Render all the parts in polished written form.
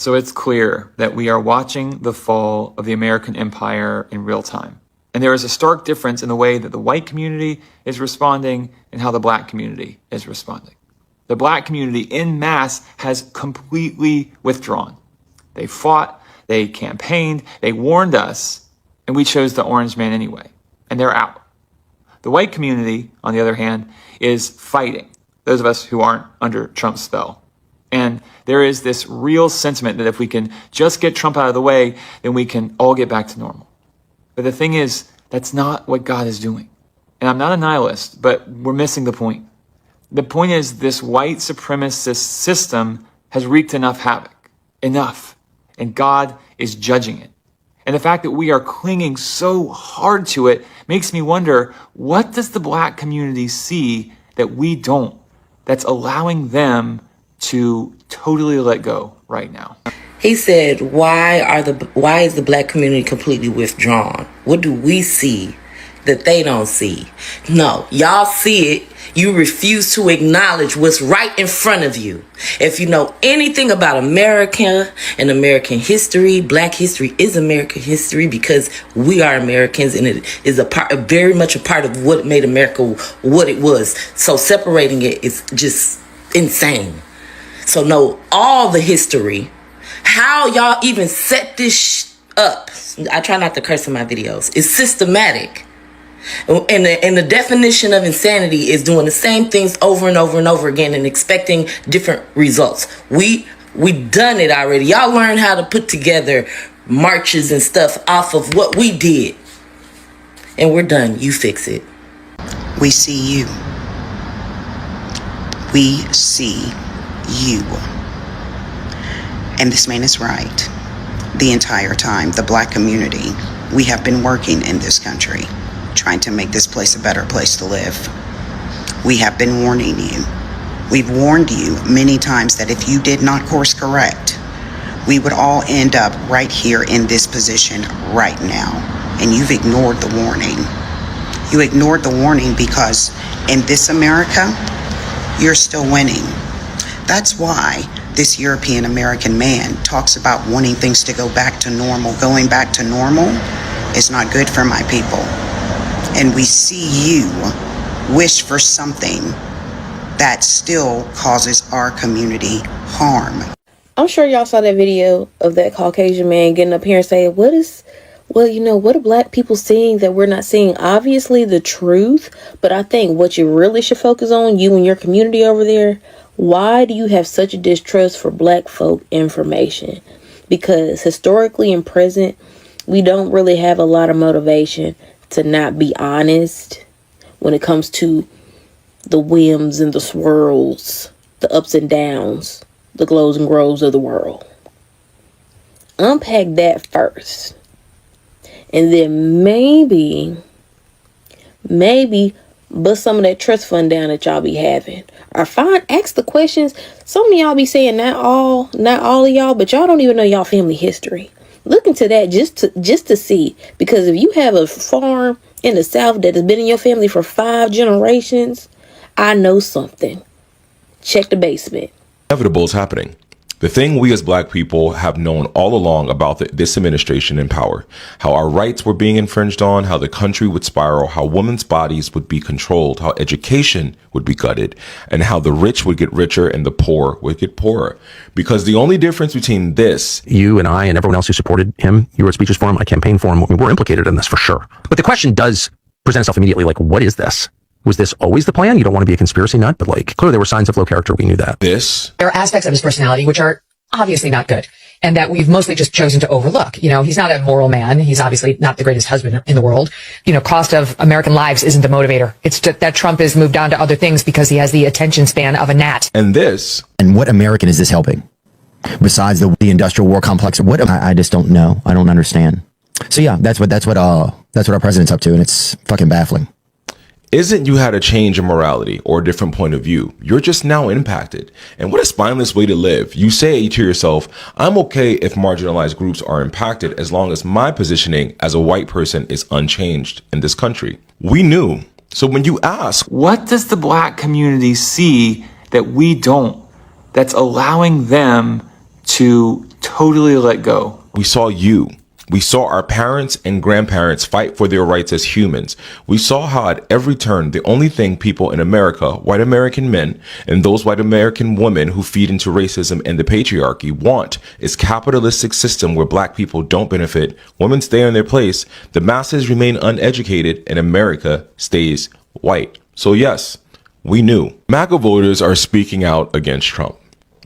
So it's clear that we are watching the fall of the American empire in real time. And there is a stark difference in the way that the white community is responding and how the black community is responding. The black community en masse has completely withdrawn. They fought, they campaigned, they warned us, and we chose the orange man anyway. And they're out. The white community, on the other hand, is fighting, those of us who aren't under Trump's spell. And there is this real sentiment that if we can just get Trump out of the way, then we can all get back to normal. But the thing is, that's not what God is doing. And I'm not a nihilist, but we're missing the point. The point is this white supremacist system has wreaked enough havoc. Enough. And God is judging it. And the fact that we are clinging so hard to it makes me wonder, what does the black community see that we don't, that's allowing them to totally let go right now? He said, why is the black community completely withdrawn? What do we see that they don't see? No, y'all see it. You refuse to acknowledge what's right in front of you. If you know anything about America and American history, black history is American history because we are Americans, and it is very much a part of what made America what it was. So separating it is just insane. So know all the history. How y'all even set this up? I try not to curse in my videos. It's systematic. And the definition of insanity is doing the same things over and over and over again and expecting different results. We done it already. Y'all learned how to put together marches and stuff off of what we did. And we're done. You fix it. We see you. We see you. And this man is right. The entire time, the black community, we have been working in this country, trying to make this place a better place to live. We have been warning you. We've warned you many times that if you did not course correct, we would all end up right here in this position right now. And you've ignored the warning. You ignored the warning because in this America, you're still winning. That's why this European American man talks about wanting things to go back to normal. Going back to normal is not good for my people. And we see you wish for something that still causes our community harm. I'm sure y'all saw that video of that Caucasian man getting up here and saying, what are black people seeing that we're not seeing? Obviously the truth, but I think what you really should focus on, you and your community over there, why do you have such a distrust for black folk information? Because historically and present, we don't really have a lot of motivation to not be honest when it comes to the whims and the swirls, the ups and downs, the glows and grows of the world. Unpack that first. And then maybe bust some of that trust fund down that y'all be having. Or ask the questions. Some of y'all be saying not all of y'all, but y'all don't even know y'all family history. Look into that just to see. Because if you have a farm in the South that has been in your family for 5 generations, I know something. Check the basement. Inevitable is happening. The thing we as black people have known all along about this administration in power, how our rights were being infringed on, how the country would spiral, how women's bodies would be controlled, how education would be gutted, and how the rich would get richer and the poor would get poorer. Because the only difference between this... You and I and everyone else who supported him, you wrote speeches for him, I campaigned for him, we're implicated in this for sure. But the question does present itself immediately, like, what is this? Was this always the plan? You don't want to be a conspiracy nut, but clearly there were signs of low character. We knew that. There are aspects of his personality which are obviously not good and that we've mostly just chosen to overlook. He's not a moral man. He's obviously not the greatest husband in the world. Cost of American lives isn't the motivator. It's just that Trump has moved on to other things because he has the attention span of a gnat. And what American is this helping? Besides the industrial war complex, I just don't know. I don't understand. So yeah, that's what our president's up to, and it's fucking baffling. Isn't you had a change in morality or a different point of view. You're just now impacted. And what a spineless way to live. You say to yourself, I'm okay if marginalized groups are impacted as long as my positioning as a white person is unchanged in this country. We knew. So when you ask, what does the black community see that we don't, that's allowing them to totally let go. We saw you. We saw our parents and grandparents fight for their rights as humans. We saw how at every turn, the only thing people in America, white American men, and those white American women who feed into racism and the patriarchy want is capitalistic system where black people don't benefit, women stay in their place, the masses remain uneducated, and America stays white. So yes, we knew. MAGA voters are speaking out against Trump.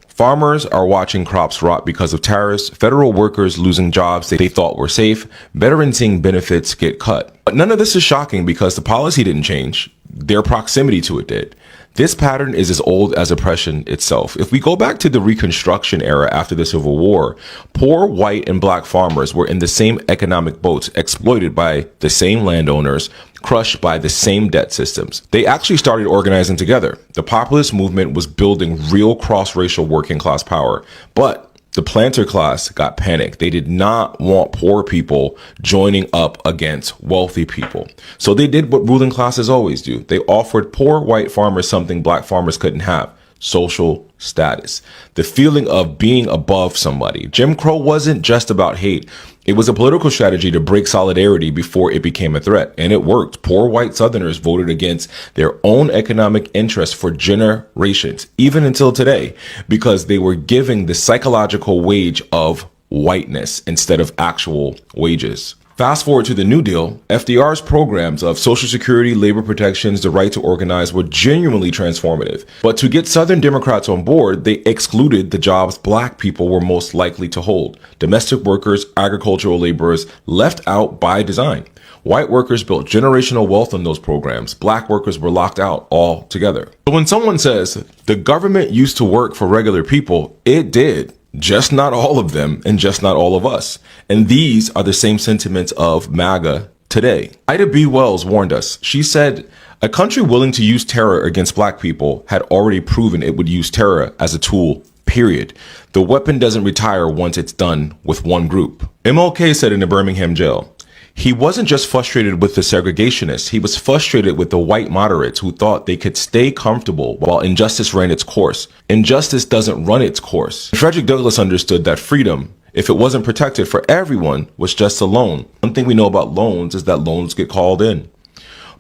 Farmers are watching crops rot because of tariffs, federal workers losing jobs they thought were safe, veterans seeing benefits get cut. But none of this is shocking because the policy didn't change. Their proximity to it did. This pattern is as old as oppression itself. If we go back to the Reconstruction era after the Civil War, poor white and black farmers were in the same economic boats, exploited by the same landowners, crushed by the same debt systems. They actually started organizing together. The populist movement was building real cross-racial working class power, but the planter class got panicked. They did not want poor people joining up against wealthy people. So they did what ruling classes always do. They offered poor white farmers something black farmers couldn't have: social status, the feeling of being above somebody. Jim Crow wasn't just about hate. It was a political strategy to break solidarity before it became a threat. And it worked. Poor white Southerners voted against their own economic interests for generations, even until today, because they were giving the psychological wage of whiteness instead of actual wages. Fast forward to the New Deal, FDR's programs of Social Security, labor protections, the right to organize were genuinely transformative. But to get Southern Democrats on board, they excluded the jobs black people were most likely to hold. Domestic workers, agricultural laborers, left out by design. White workers built generational wealth on those programs. Black workers were locked out altogether. So when someone says the government used to work for regular people, it did. Just not all of them, and just not all of us. And these are the same sentiments of MAGA today. Ida B. Wells warned us. She said, a country willing to use terror against black people had already proven it would use terror as a tool, period. The weapon doesn't retire once it's done with one group. MLK said in the Birmingham jail, he wasn't just frustrated with the segregationists, he was frustrated with the white moderates who thought they could stay comfortable while injustice ran its course. Injustice doesn't run its course. Frederick Douglass understood that freedom, if it wasn't protected for everyone, was just a loan. One thing we know about loans is that loans get called in.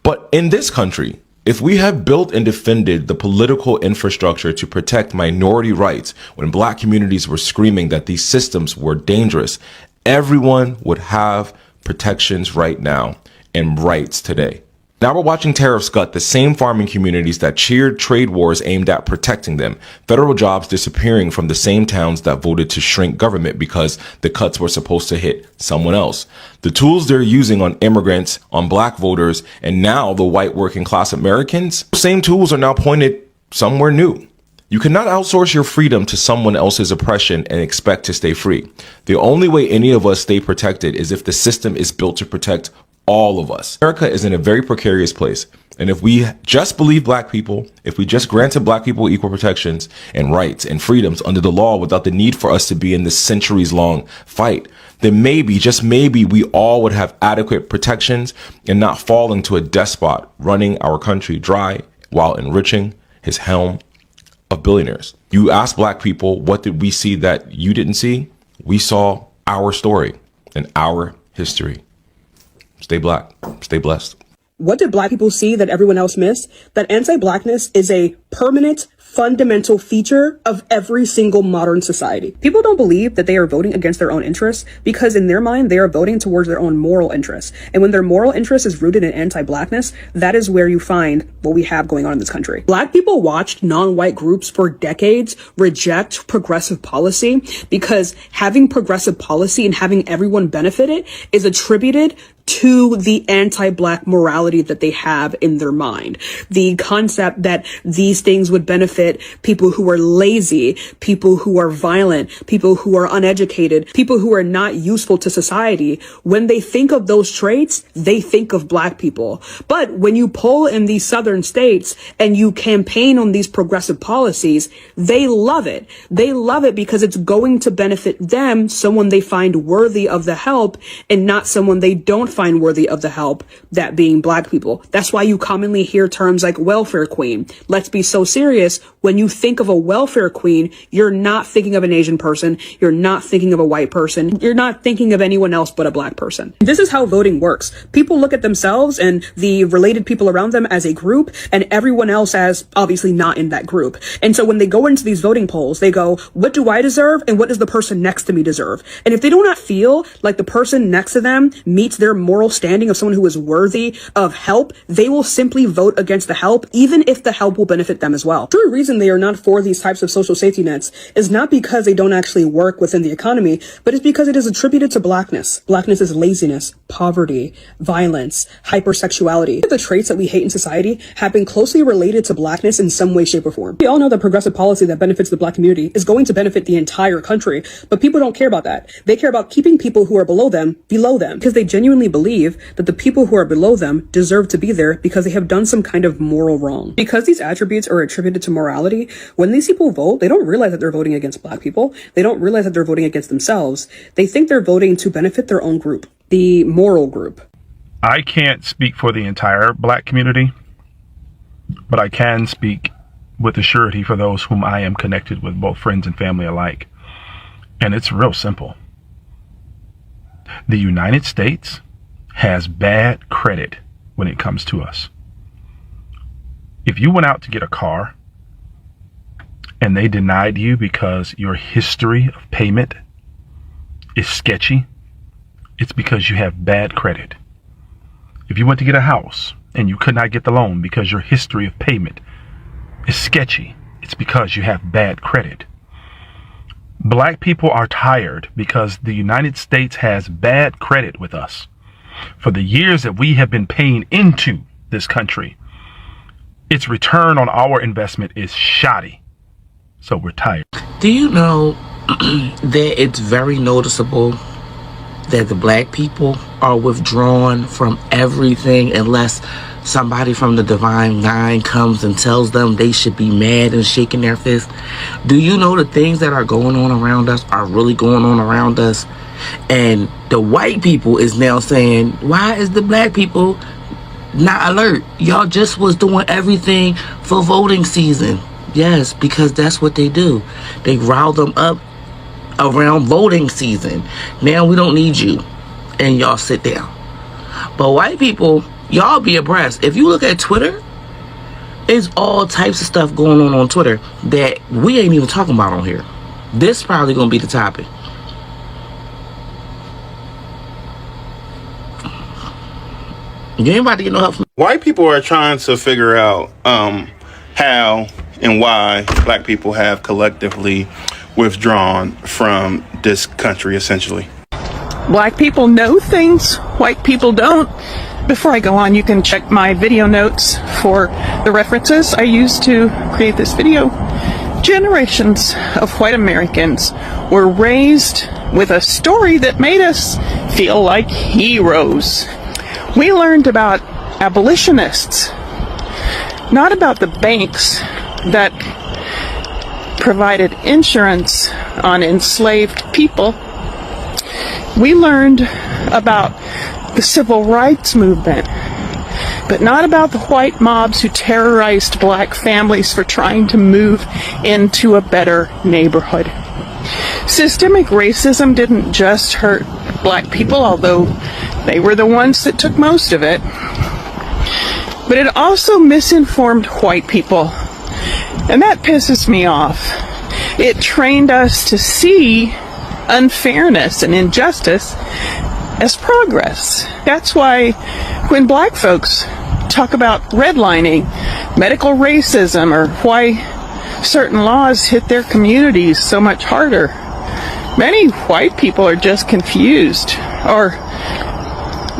But in this country, if we have built and defended the political infrastructure to protect minority rights when black communities were screaming that these systems were dangerous, everyone would have protections right now and rights today. Now we're watching tariffs gut the same farming communities that cheered trade wars aimed at protecting them. Federal jobs disappearing from the same towns that voted to shrink government because the cuts were supposed to hit someone else. The tools they're using on immigrants, on black voters, and now the white working class Americans, those same tools are now pointed somewhere new. You cannot outsource your freedom to someone else's oppression and expect to stay free. The only way any of us stay protected is if the system is built to protect all of us. America is in a very precarious place. And if we just believe black people, if we just granted black people equal protections and rights and freedoms under the law without the need for us to be in this centuries-long fight, then maybe, just maybe, we all would have adequate protections and not fall into a despot running our country dry while enriching his helm of billionaires. You ask black people, what did we see that you didn't see? We saw our story and our history. Stay black. Stay blessed. What did black people see that everyone else missed? That anti-blackness is a permanent, fundamental feature of every single modern society. People don't believe that they are voting against their own interests because in their mind, they are voting towards their own moral interests. And when their moral interest is rooted in anti-blackness, that is where you find what we have going on in this country. Black people watched non-white groups for decades reject progressive policy because having progressive policy and having everyone benefit it is attributed to the anti-black morality that they have in their mind. The concept that these things would benefit people who are lazy, people who are violent, people who are uneducated, people who are not useful to society. When they think of those traits, they think of black people. But when you poll in these southern states and you campaign on these progressive policies, they love it. They love it because it's going to benefit them, someone they find worthy of the help, and not someone they don't find worthy of the help, that being black people. That's why you commonly hear terms like welfare queen. Let's be so serious. When you think of a welfare queen, you're not thinking of an Asian person. You're not thinking of a white person. You're not thinking of anyone else but a black person. This is how voting works. People look at themselves and the related people around them as a group, and everyone else as obviously not in that group. And so when they go into these voting polls, they go, what do I deserve and what does the person next to me deserve? And if they do not feel like the person next to them meets their moral standing of someone who is worthy of help, they will simply vote against the help, even if the help will benefit them as well. True reason they are not for these types of social safety nets is not because they don't actually work within the economy, but it's because it is attributed to blackness. Blackness is laziness, poverty, violence, hypersexuality. The traits that we hate in society have been closely related to blackness in some way, shape, or form. We all know that progressive policy that benefits the black community is going to benefit the entire country, but people don't care about that. They care about keeping people who are below them, because they genuinely believe that the people who are below them deserve to be there because they have done some kind of moral wrong. Because these attributes are attributed to morality, when these people vote, they don't realize that they're voting against black people. They don't realize that they're voting against themselves. They think they're voting to benefit their own group, the moral group. I can't speak for the entire black community, but I can speak with assurity for those whom I am connected with, both friends and family alike. And it's real simple. The United States has bad credit when it comes to us. If you went out to get a car and they denied you because your history of payment is sketchy, it's because you have bad credit. If you went to get a house and you could not get the loan because your history of payment is sketchy, it's because you have bad credit. Black people are tired because the United States has bad credit with us. For the years that we have been paying into this country, its return on our investment is shoddy. So we're tired. Do you know that it's very noticeable that the black people are withdrawn from everything unless somebody from the Divine Nine comes and tells them they should be mad and shaking their fist? Do you know the things that are going on around us are really going on around us? And the white people is now saying, why is the black people not alert? Y'all just was doing everything for voting season. Yes, because that's what they do. They rile them up around voting season. Now we don't need you. And y'all sit down. But white people, y'all be abreast. If you look at Twitter, it's all types of stuff going on Twitter that we ain't even talking about on here. This probably gonna be the topic. You ain't about to get no help from white people are trying to figure out how and why black people have collectively withdrawn from this country, essentially. Black people know things white people don't. Before I go on, you can check my video notes for the references I used to create this video. Generations of white Americans were raised with a story that made us feel like heroes. We learned about abolitionists, not about the banks that provided insurance on enslaved people. We learned about the civil rights movement, but not about the white mobs who terrorized black families for trying to move into a better neighborhood. Systemic racism didn't just hurt black people, although they were the ones that took most of it, but it also misinformed white people, and that pisses me off. It trained us to see unfairness and injustice as progress. That's why when black folks talk about redlining, medical racism, or why certain laws hit their communities so much harder, many white people are just confused, or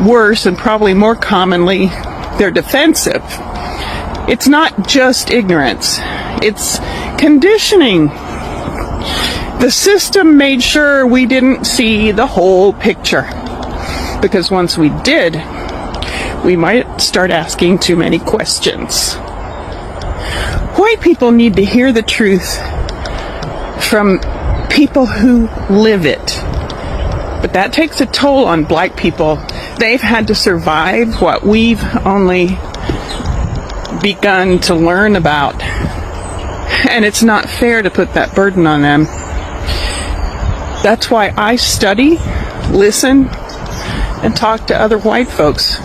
worse, and probably more commonly, they're defensive. It's not just ignorance, it's conditioning. The system made sure we didn't see the whole picture, because once we did, we might start asking too many questions. White people need to hear the truth from people who live it. But that takes a toll on black people They've had to survive what we've only begun to learn about. And it's not fair to put that burden on them. That's why I study, listen, and talk to other white folks.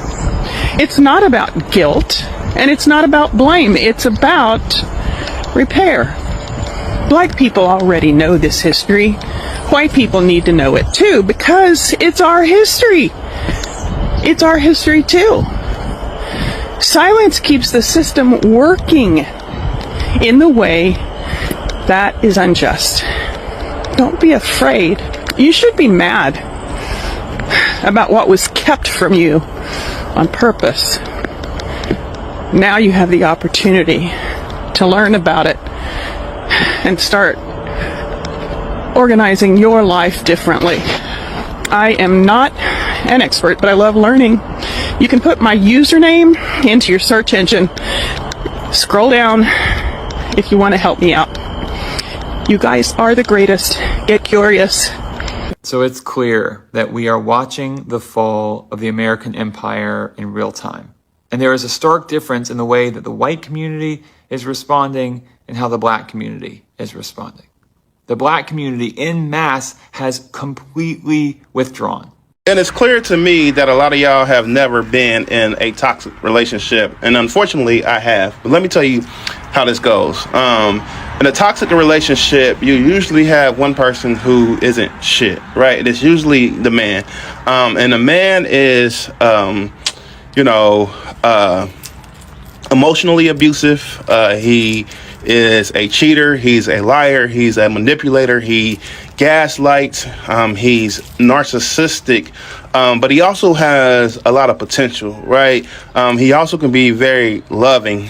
It's not about guilt, and it's not about blame. It's about repair. Black people already know this history. White people need to know it too, because it's our history. It's our history too. Silence keeps the system working in the way that is unjust. Don't be afraid. You should be mad about what was kept from you on purpose. Now you have the opportunity to learn about it and start organizing your life differently. I am not an expert, but I love learning. You can put my username into your search engine. Scroll down if you want to help me out. You guys are the greatest. Get curious. So it's clear that we are watching the fall of the American empire in real time. And there is a stark difference in the way that the white community is responding and how the black community is responding. The black community en masse has completely withdrawn. And it's clear to me that a lot of y'all have never been in a toxic relationship. And unfortunately, I have. But let me tell you how this goes. In a toxic relationship, you usually have one person who isn't shit, right? It's usually the man. And the man is, emotionally abusive. He is a cheater. He's a liar. He's a manipulator. He gaslights. He's narcissistic. But he also has a lot of potential, right? He also can be very loving.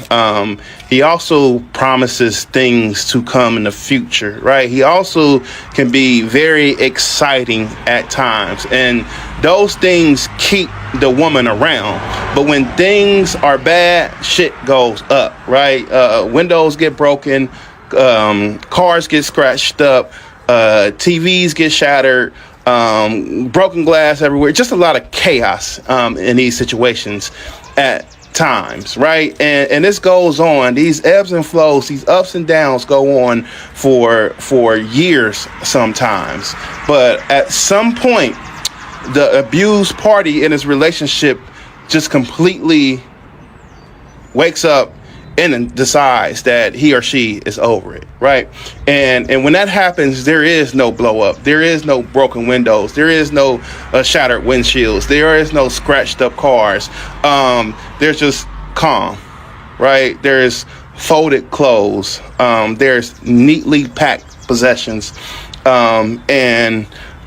He also promises things to come in the future, right? He also can be very exciting at times. And those things keep the woman around. But when things are bad, shit goes up, right? Windows get broken, cars get scratched up, TVs get shattered, broken glass everywhere. Just a lot of chaos in these situations at times, right? And this goes on. These ebbs and flows, these ups and downs go on for years sometimes. But at some point, the abused party in his relationship just completely wakes up and decides that he or she is over it, right? And when that happens, there is no blow up. There is no broken windows. There is no shattered windshields. There is no scratched up cars. There's just calm, right? There's folded clothes. There's neatly packed possessions.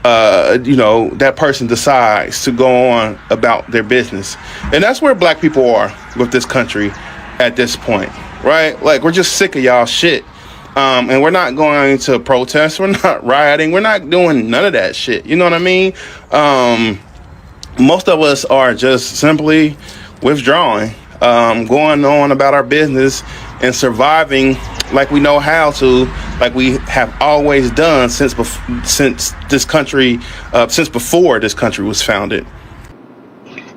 That person decides to go on about their business. And that's where black people are with this country at this point, right? Like, we're just sick of y'all shit. And we're not going to protest. We're not rioting. We're not doing none of that shit. You know what I mean? Most of us are just simply withdrawing, going on about our business and surviving like we know how to, like we have always done since before this country was founded.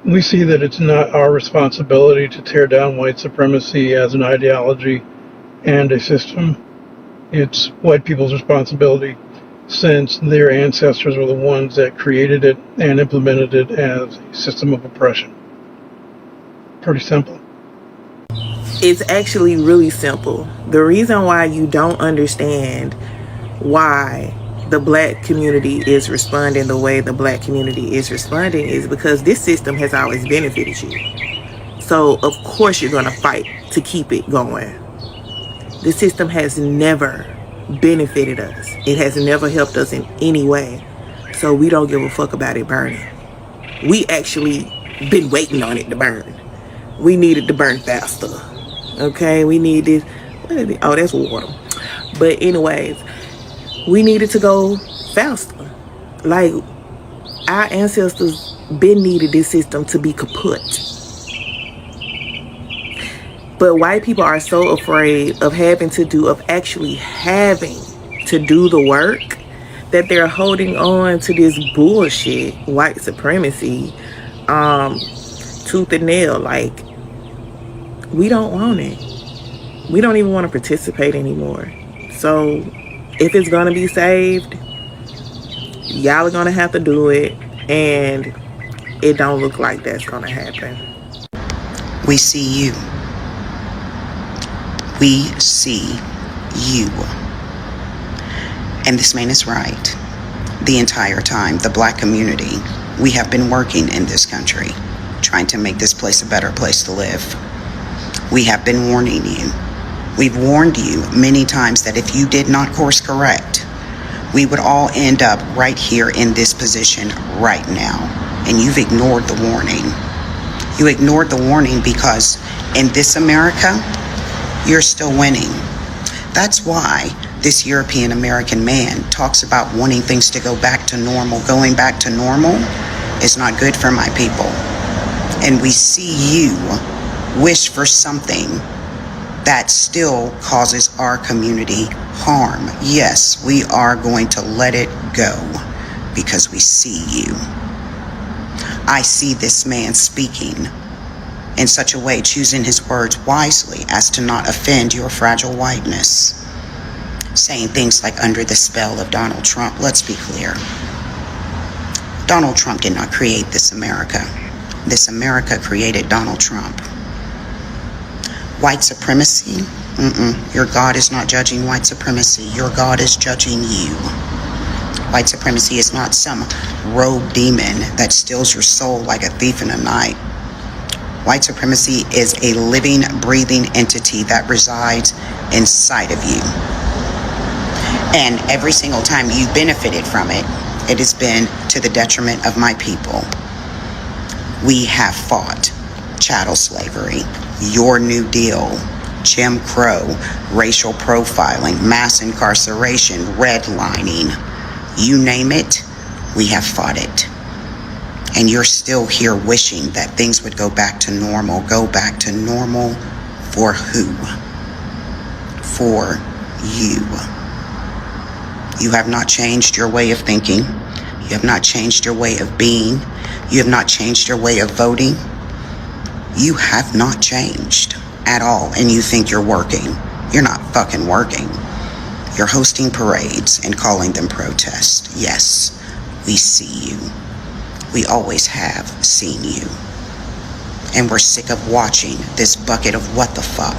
We see that it's not our responsibility to tear down white supremacy as an ideology and a system. It's white people's responsibility, since their ancestors were the ones that created it and implemented it as a system of oppression. Pretty simple. It's actually really simple. The reason why you don't understand why the black community is responding the way the black community is responding is because this system has always benefited you. So of course you're going to fight to keep it going. The system has never benefited us. It has never helped us in any way. So we don't give a fuck about it burning. We actually been waiting on it to burn. We needed to burn faster. Okay, we needed, oh, that's water. But anyways, we needed to go faster. Like, our ancestors been needed this system to be kaput. But white people are so afraid of actually having to do the work that they're holding on to this bullshit, white supremacy, tooth and nail. Like, we don't want it. We don't even want to participate anymore. So if it's gonna be saved, y'all are gonna have to do it, and it don't look like that's gonna happen. We see you. We see you. And this man is right. The entire time, the Black community, we have been working in this country, trying to make this place a better place to live. We have been warning you. We've warned you many times that if you did not course correct, we would all end up right here in this position right now. And you've ignored the warning. You ignored the warning because in this America, you're still winning. That's why this European American man talks about wanting things to go back to normal. Going back to normal is not good for my people. And we see you wish for something that still causes our community harm. Yes, we are going to let it go because we see you. I see this man speaking in such a way, choosing his words wisely as to not offend your fragile whiteness. Saying things like under the spell of Donald Trump. Let's be clear. Donald Trump did not create this America. This America created Donald Trump. White supremacy? Your God is not judging white supremacy. Your God is judging you. White supremacy is not some rogue demon that steals your soul like a thief in the night. White supremacy is a living, breathing entity that resides inside of you. And every single time you've benefited from it, it has been to the detriment of my people. We have fought chattel slavery, your New Deal, Jim Crow, racial profiling, mass incarceration, redlining. You name it, we have fought it. And you're still here wishing that things would go back to normal. Go back to normal for who? For you. You have not changed your way of thinking. You have not changed your way of being. You have not changed your way of voting. You have not changed at all, and you think you're working. You're not fucking working. You're hosting parades and calling them protests. Yes, we see you. We always have seen you. And we're sick of watching this bucket of what the fuck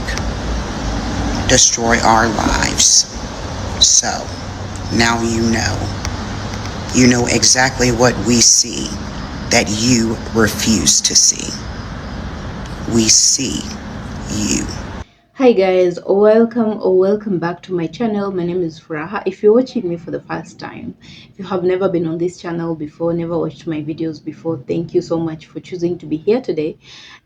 destroy our lives. So, now you know. You know exactly what we see that you refuse to see. We see you. Hi guys, welcome back to my channel. My name is Furaha. If you're watching me for the first time, if you have never been on this channel before, never watched my videos before, thank you so much for choosing to be here today.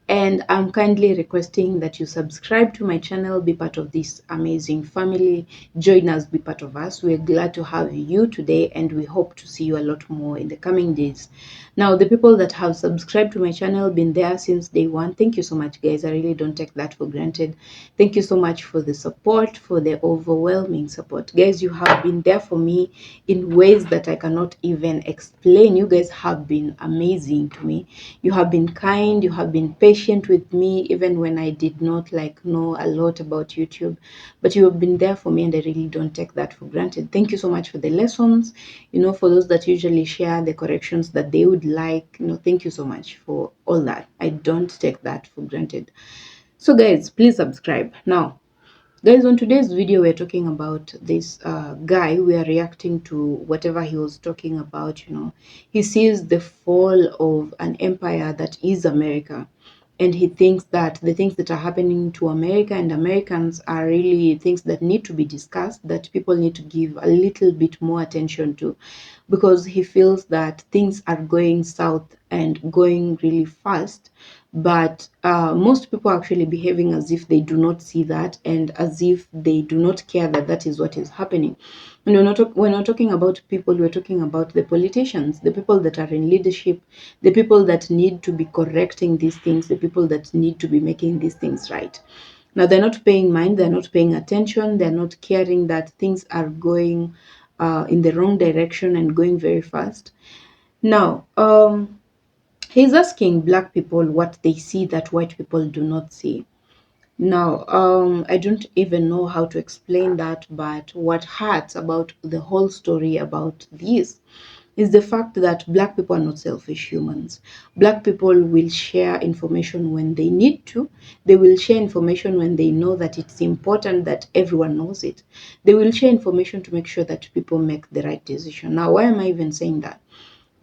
And I'm kindly requesting that you subscribe to my channel, be part of this amazing family, join us, be part of us. We're glad to have you today, and we hope to see you a lot more in the coming days. Now, the people that have subscribed to my channel, been there since day one, thank you so much, guys. I really don't take that for granted. Thank you so much for the support, for the overwhelming support. Guys, you have been there for me in ways that I cannot even explain. You guys have been amazing to me. You have been kind, you have been patient with me, even when I did not know a lot about YouTube. But you have been there for me, and I really don't take that for granted. Thank you so much for the lessons, for those that usually share the corrections that they would like. Thank you so much for all that. I don't take that for granted. So guys, please subscribe. Now, guys, on today's video, we're talking about this guy. We are reacting to whatever he was talking about. He sees the fall of an empire that is America, and he thinks that the things that are happening to America and Americans are really things that need to be discussed, that people need to give a little bit more attention to, because he feels that things are going south and going really fast. But most people are actually behaving as if they do not see that, and as if they do not care that that is what is happening. And when we're talking about people, we're talking about the politicians, the people that are in leadership, the people that need to be correcting these things, the people that need to be making these things right. Now, they're not paying mind, they're not paying attention, they're not caring that things are going in the wrong direction and going very fast. Now, He's asking black people what they see that white people do not see. Now, I don't even know how to explain that, but what hurts about the whole story about this is the fact that black people are not selfish humans. Black people will share information when they need to. They will share information when they know that it's important that everyone knows it. They will share information to make sure that people make the right decision. Now, why am I even saying that?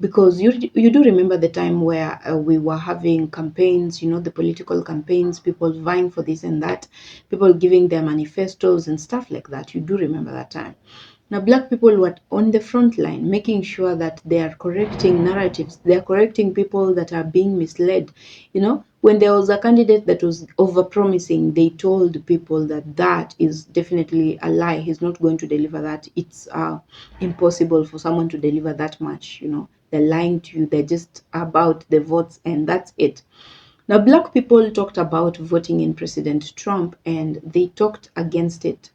Because you do remember the time where we were having campaigns, the political campaigns, people vying for this and that, people giving their manifestos and stuff like that. You do remember that time. Now, black people were on the front line, making sure that they are correcting narratives, they are correcting people that are being misled. When there was a candidate that was over-promising, they told people that that is definitely a lie. He's not going to deliver that. It's impossible for someone to deliver that much. They're lying to you. They're just about the votes, and that's it. Now, black people talked about voting in President Trump, and they talked against it.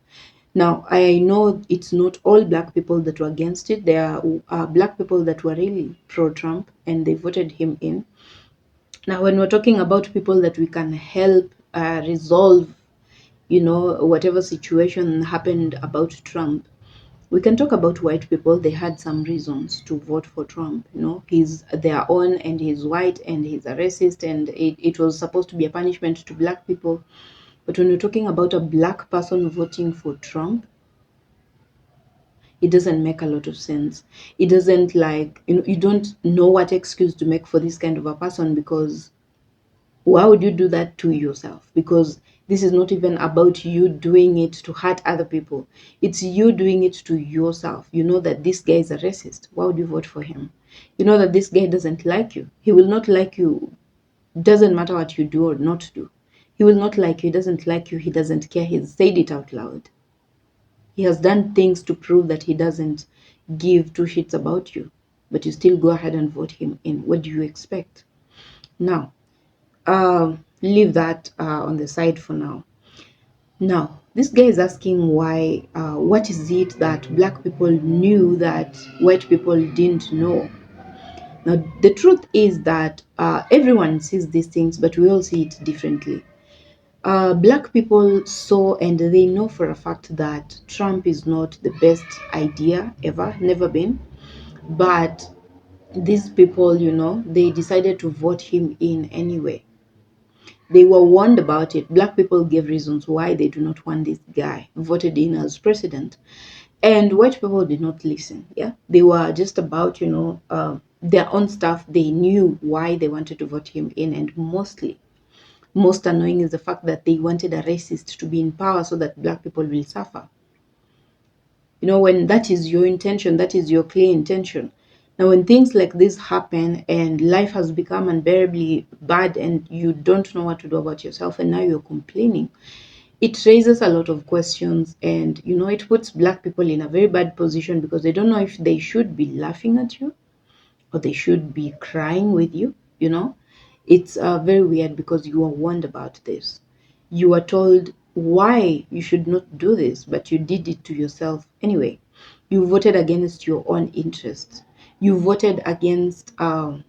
Now, I know it's not all black people that were against it. There are black people that were really pro-Trump, and they voted him in. Now, when we're talking about people that we can help resolve, whatever situation happened about Trump, we can talk about white people. They had some reasons to vote for Trump. He's their own, and he's white, and he's a racist, and it was supposed to be a punishment to black people. But when you're talking about a black person voting for Trump, it doesn't make a lot of sense. It doesn't you don't know what excuse to make for this kind of a person, because why would you do that to yourself? Because this is not even about you doing it to hurt other people. It's you doing it to yourself. You know that this guy is a racist. Why would you vote for him? You know that this guy doesn't like you. He will not like you. Doesn't matter what you do or not do. He will not like you. He doesn't like you. He doesn't care. He's said it out loud. He has done things to prove that he doesn't give two shits about you. But you still go ahead and vote him in. What do you expect? Now, leave that on the side for now. Now, this guy is asking why, what is it that black people knew that white people didn't know? Now, the truth is that everyone sees these things, but we all see it differently. Black people saw and they know for a fact that Trump is not the best idea ever, never been. But these people, they decided to vote him in anyway. They were warned about it. Black people gave reasons why they do not want this guy voted in as president. And white people did not listen. Yeah. They were just about, their own stuff. They knew why they wanted to vote him in. And most annoying is the fact that they wanted a racist to be in power so that black people will suffer. When that is your intention, that is your clear intention. Now, when things like this happen and life has become unbearably bad and you don't know what to do about yourself and now you're complaining, it raises a lot of questions, and it puts black people in a very bad position because they don't know if they should be laughing at you or they should be crying with you. It's very weird because you are warned about this. You are told why you should not do this, but you did it to yourself anyway. You voted against your own interests. You voted against the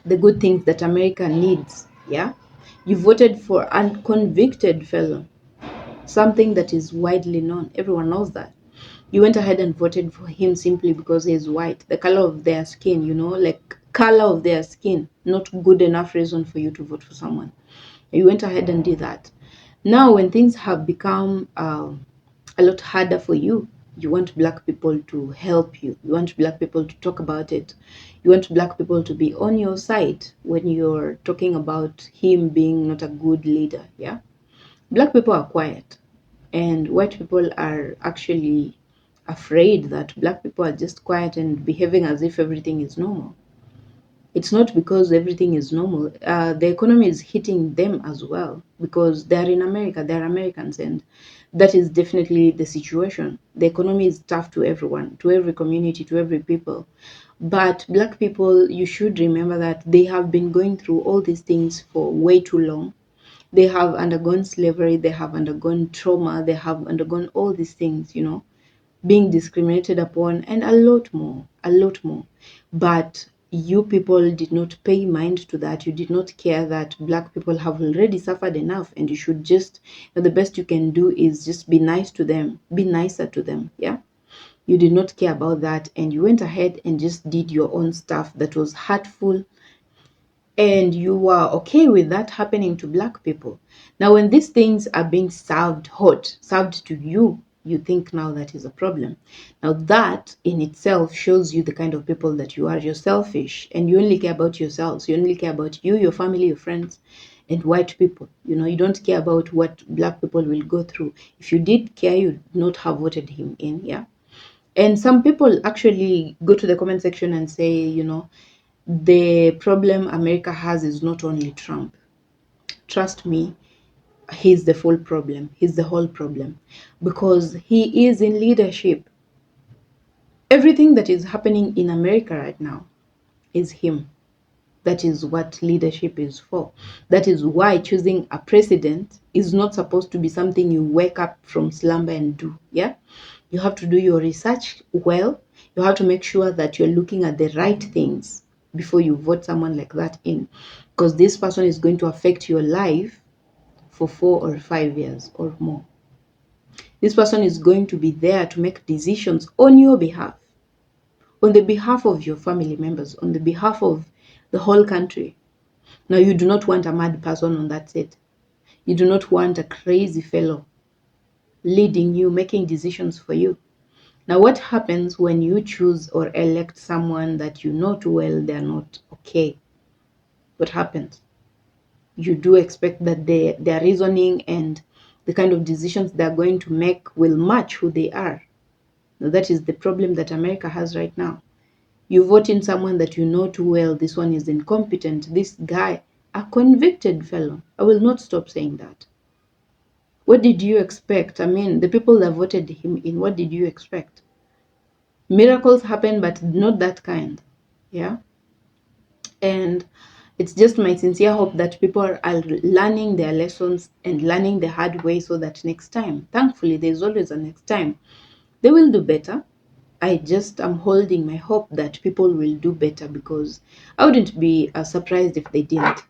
good things that America needs. Yeah, you voted for a convicted felon, something that is widely known. Everyone knows that. You went ahead and voted for him simply because he's white. The color of their skin, like color of their skin, not good enough reason for you to vote for someone. You went ahead and did that. Now, when things have become a lot harder for you, you want black people to help you. You want black people to talk about it. You want black people to be on your side when you're talking about him being not a good leader. Yeah. Black people are quiet, and white people are actually afraid that black people are just quiet and behaving as if everything is normal. It's not because everything is normal. The economy is hitting them as well because they're in America, they're Americans, and that is definitely the situation. The economy is tough to everyone, to every community, to every people. But black people, you should remember that they have been going through all these things for way too long. They have undergone slavery, they have undergone trauma, they have undergone all these things, being discriminated upon, and a lot more, a lot more. But you people did not pay mind to that. You did not care that black people have already suffered enough, and you should just, the best you can do is just be nice to them, be nicer to them. Yeah, you did not care about that, and you went ahead and just did your own stuff that was hurtful, and you were okay with that happening to black people. Now when these things are being served hot, served to you, you think now that is a problem. Now that in itself shows you the kind of people that you are. You're selfish, and you only care about yourselves. You only care about you, your family, your friends, and white people. You don't care about what black people will go through. If you did care, you would not have voted him in. Yeah. And some people actually go to the comment section and say, the problem America has is not only Trump. Trust me, he's the full problem. He's the whole problem, because he is in leadership. Everything that is happening in America right now is him. That is what leadership is for. That is why choosing a president is not supposed to be something you wake up from slumber and do. Yeah, you have to do your research well. You have to make sure that you're looking at the right things before you vote someone like that in, because this person is going to affect your life for 4 or 5 years or more. This person is going to be there to make decisions on your behalf, on the behalf of your family members, on the behalf of the whole country. Now, you do not want a mad person on that seat. You do not want a crazy fellow leading you, making decisions for you. Now, what happens when you choose or elect someone that you know too well they're not okay? What happens? You do expect that their reasoning and the kind of decisions they're going to make will match who they are. Now, that is the problem that America has right now. You vote in someone that you know too well. This one is incompetent. This guy, a convicted felon. I will not stop saying that. What did you expect? I mean, the people that voted him in, what did you expect? Miracles happen, but not that kind. Yeah. And it's just my sincere hope that people are learning their lessons and learning the hard way, so that next time, thankfully, there's always a next time, they will do better. I just am holding my hope that people will do better, because I wouldn't be surprised if they didn't.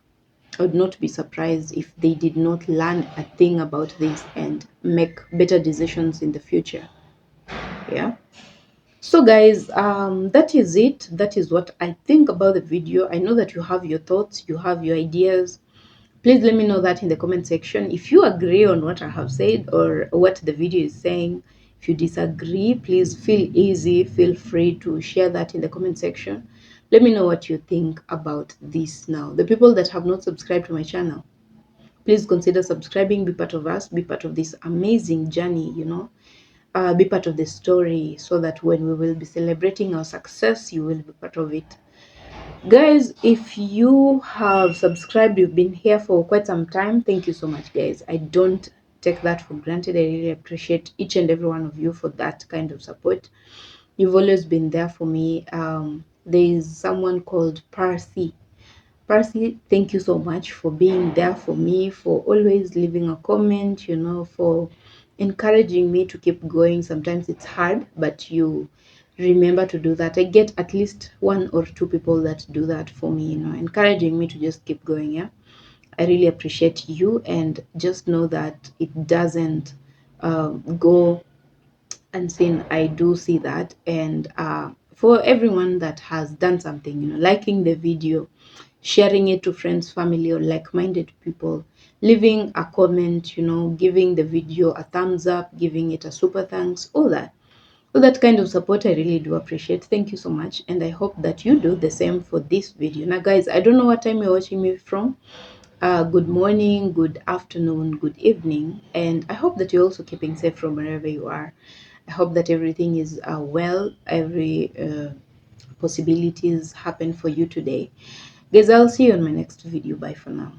I would not be surprised if they did not learn a thing about this and make better decisions in the future. Yeah. So guys, that is it. That is what I think about the video. I know that you have your thoughts, you have your ideas. Please let me know that in the comment section. If you agree on what I have said or what the video is saying, if you disagree, please feel free to share that in the comment section. Let me know what you think about this now. The people that have not subscribed to my channel, please consider subscribing, be part of us, be part of this amazing journey, be part of the story, so that when we will be celebrating our success, you will be part of it. Guys, if you have subscribed, you've been here for quite some time, thank you so much, guys. I don't take that for granted. I really appreciate each and every one of you for that kind of support. You've always been there for me. There is someone called Parsi. Parsi, thank you so much for being there for me, for always leaving a comment, for encouraging me to keep going. Sometimes it's hard, but you remember to do that. I get at least 1 or 2 people that do that for me, encouraging me to just keep going. Yeah, I really appreciate you, and just know that it doesn't go unseen. I do see that. And for everyone that has done something, liking the video, sharing it to friends, family, or like-minded people, leaving a comment, giving the video a thumbs up, giving it a super thanks, all that kind of support, I really do appreciate. Thank you so much, and I hope that you do the same for this video. Now guys, I don't know what time you're watching me from. Good morning, good afternoon, good evening, and I hope that you're also keeping safe from wherever you are. I hope that everything is well, every possibilities happen for you today. Guys, I'll see you on my next video. Bye for now.